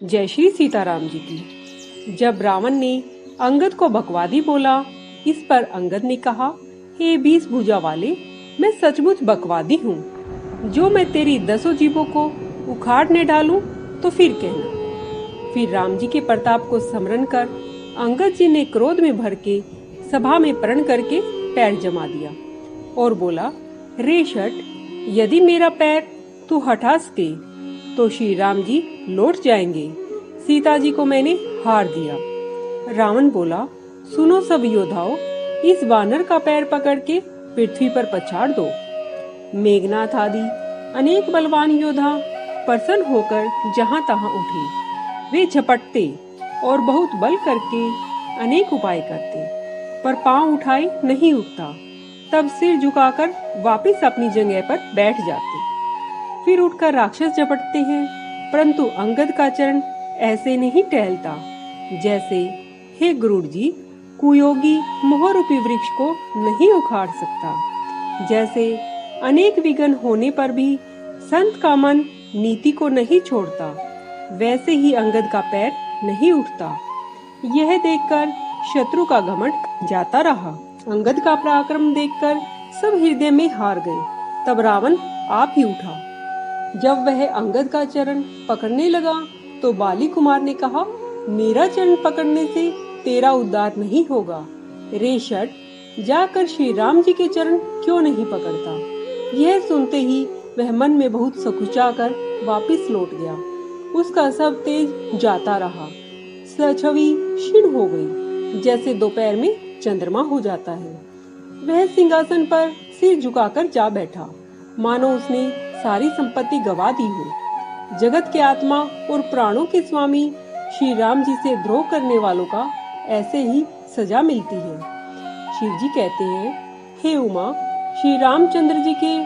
जय श्री सीताराम जी की। जब रावण ने अंगद को बकवादी बोला, इस पर अंगद ने कहा, हे 20 भुजा वाले, मैं सचमुच बकवादी हूँ। जो मैं तेरी 10 जीभों को उखाड़ने डालूं तो फिर कहना। फिर राम जी के प्रताप को स्मरण कर अंगद जी ने क्रोध में भर के सभा में प्रण करके पैर जमा दिया और बोला, रे शट, यदि मेरा पैर तू हटा सके तो श्री राम जी लौट जाएंगे। सीता जी को मैंने हार दिया। रावण बोला, सुनो सब योद्धाओं, इस वानर का पैर पकड़ के पृथ्वी पर पछाड़ दो। मेघनाथ आदि अनेक बलवान योद्धा प्रसन्न होकर जहां तहां उठे। वे झपटते और बहुत बल करके अनेक उपाय करते, पर पांव उठाए नहीं उठता। तब सिर झुकाकर वापस अपनी जगह पर बैठ जाते। फिर उठकर राक्षस झपटते हैं, परंतु अंगद का चरण ऐसे नहीं टहलता जैसे, हे गुरुड़ जी, कुयोगी मोह रूपी वृक्ष को नहीं उखाड़ सकता। जैसे अनेक विघ्न होने पर भी संत का मन नीति को नहीं छोड़ता, वैसे ही अंगद का पैर नहीं उठता। यह देखकर शत्रु का घमंड जाता रहा। अंगद का पराक्रम देखकर सब हृदय में हार गए। तब रावण आप ही उठा। जब वह अंगद का चरण पकड़ने लगा तो बाली कुमार ने कहा, मेरा चरण पकड़ने से तेरा उद्धार नहीं होगा। रे शट, जाकर श्री राम जी के चरण क्यों नहीं पकड़ता। यह सुनते ही वह मन में बहुत सकुचाकर वापस लौट गया। उसका सब तेज जाता रहा। छवि क्षीण हो गई, जैसे दोपहर में चंद्रमा हो जाता है। वह सिंहासन पर सिर झुकाकर जा बैठा, मानो उसने सारी संपत्ति गवा दी हो। जगत के आत्मा और प्राणों के स्वामी श्री राम जी से द्रोह करने वालों का ऐसे ही सजा मिलती है। शिव जी कहते हैं, हे उमा, श्री रामचंद्र जी के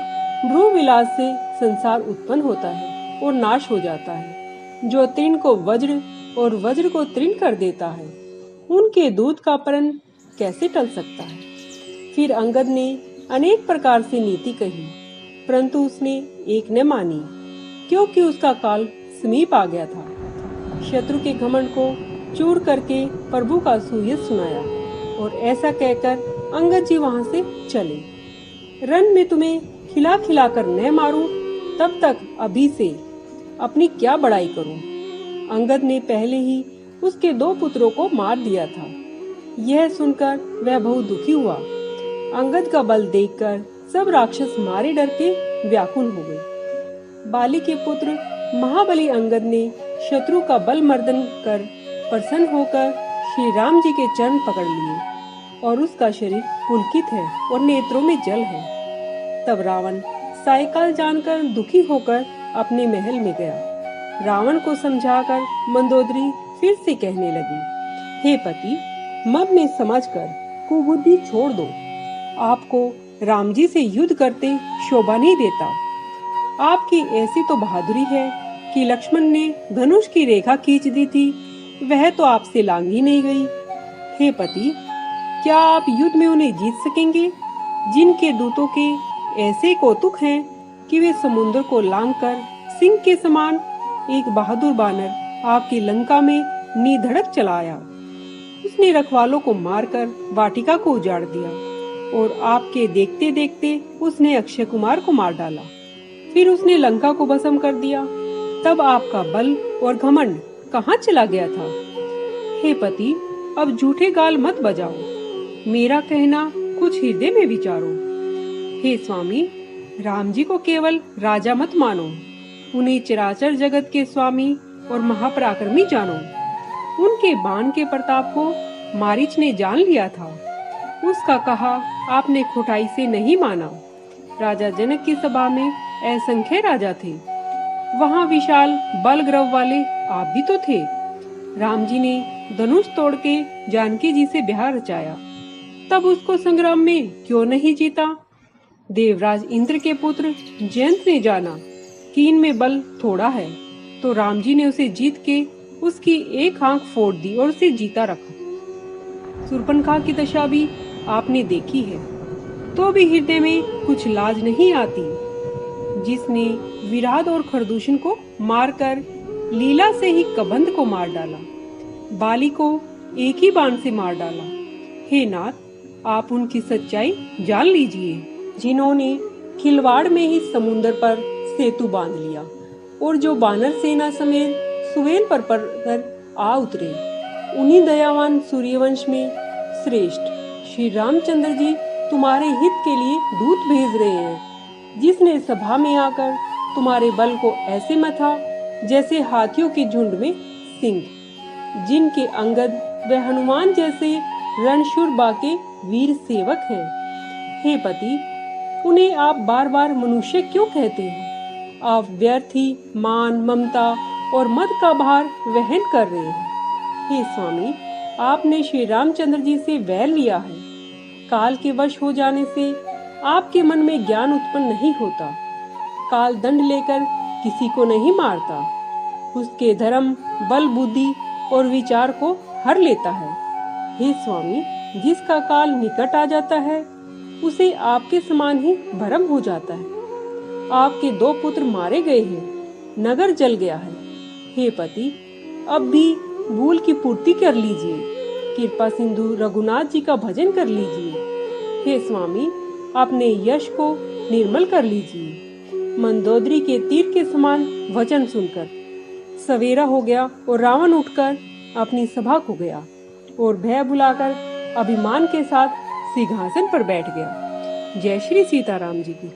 भ्रू विलास से संसार उत्पन्न होता है और नाश हो जाता है। जो तृण को वज्र और वज्र को तृण कर देता है, उनके दूध का प्रण कैसे टल सकता है। फिर अंगद ने अनेक प्रकार से नीति कही, परंतु उसने एक न मानी, क्योंकि उसका काल समीप आ गया था। शत्रु के घमंड को चूर करके प्रभु का सुयश सुनाया और ऐसा कहकर अंगद जी वहां से चले। रन में तुम्हें खिला खिला कर न मारूं, तब तक अभी से अपनी क्या बड़ाई करूं। अंगद ने पहले ही उसके 2 पुत्रों को मार दिया था। यह सुनकर वह बहुत दुखी हुआ। अंगद का बल देखकर सब राक्षस मारे डर के व्याकुल हो गए। बाली के पुत्र महाबली अंगद ने शत्रु का बल मर्दन कर प्रसन्न होकर श्री राम जी के चरण पकड़ लिए और उसका शरीर पुलकित है और नेत्रों में जल है। तब रावण सायकाल जानकर दुखी होकर अपने महल में गया। रावण को समझाकर मंदोदरी फिर से कहने लगी, हे पति, मद में समझकर कुबुद्धि छोड़ दो। आपको राम जी से युद्ध करते शोभा नहीं देता। आपकी ऐसी तो बहादुरी है कि लक्ष्मण ने धनुष की रेखा खींच दी थी, वह तो आपसे लांघी नहीं गई। हे पति, क्या आप युद्ध में उन्हें जीत सकेंगे, जिनके दूतों के ऐसे कौतुक हैं कि वे समुद्र को लांघकर सिंह के समान एक बहादुर बानर आपकी लंका में निधड़क चलाया। उसने रखवालों को मारकर वाटिका को उजाड़ दिया और आपके देखते देखते उसने अक्षय कुमार को मार डाला। फिर उसने लंका को भस्म कर दिया। तब आपका बल और घमंड कहाँ चला गया था। हे पति, अब झूठे गाल मत बजाओ, मेरा कहना कुछ हृदय में विचारो। हे स्वामी, राम जी को केवल राजा मत मानो, उन्हें चराचर जगत के स्वामी और महापराक्रमी जानो। उनके बाण के प्रताप को मारीच ने जान लिया था, उसका कहा आपने खोटाई से नहीं माना। राजा जनक की सभा में असंख्य राजा थे, वहाँ विशाल बलग्रव वाले आप भी तो थे। राम जी ने धनुष तोड़ के जानकी जी से ब्याह रचाया, तब उसको संग्राम में क्यों नहीं जीता। देवराज इंद्र के पुत्र जयंत ने जाना कि इनमें बल थोड़ा है, तो राम जी ने उसे जीत के उसकी एक आंख फोड़ दी और उसे जीता रखा। शूर्पणखा की दशा भी आपने देखी है, तो भी हृदय में कुछ लाज नहीं आती। जिसने विराट और खरदूषण को मारकर लीला से ही कबंध को मार डाला, बाली को एक ही बाण से मार डाला। हे नाथ, आप उनकी सच्चाई जान लीजिए, जिन्होंने खिलवाड़ में ही समुद्र पर सेतु बांध लिया और जो बानर सेना समेत सुवेन पर आ उतरे। उन्हीं दयावान सूर्यवंश में श्रेष्ठ श्री रामचंद्र जी तुम्हारे हित के लिए दूत भेज रहे हैं, जिसने सभा में आकर तुम्हारे बल को ऐसे मथा जैसे हाथियों के झुंड में सिंह, जिनके अंगद व हनुमान जैसे रणशूर बाके वीर सेवक हैं। हे पति, उन्हें आप बार बार मनुष्य क्यों कहते हैं? आप व्यर्थ ही मान, ममता और मद का भार वहन कर रहे हैं। हे स्वामी, आपने श्री रामचंद्र जी से वैर लिया है। काल के वश हो जाने से आपके मन में ज्ञान उत्पन्न नहीं होता। काल दंड लेकर किसी को नहीं मारता, उसके धर्म, बल, बुद्धि और विचार को हर लेता है। हे स्वामी, जिसका काल निकट आ जाता है उसे आपके समान ही भ्रम हो जाता है। आपके 2 पुत्र मारे गए हैं, नगर जल गया है। हे पति, अब भी भूल की पूर्ति कर लीजिए, कृपा सिंधु रघुनाथ जी का भजन कर लीजिए। हे स्वामी, अपने यश को निर्मल कर लीजिए। मंदोदरी के तीर के समान वचन सुनकर सवेरा हो गया और रावण उठकर अपनी सभा को गया और भय भुलाकर अभिमान के साथ सिंहासन पर बैठ गया। जय श्री सीताराम जी की।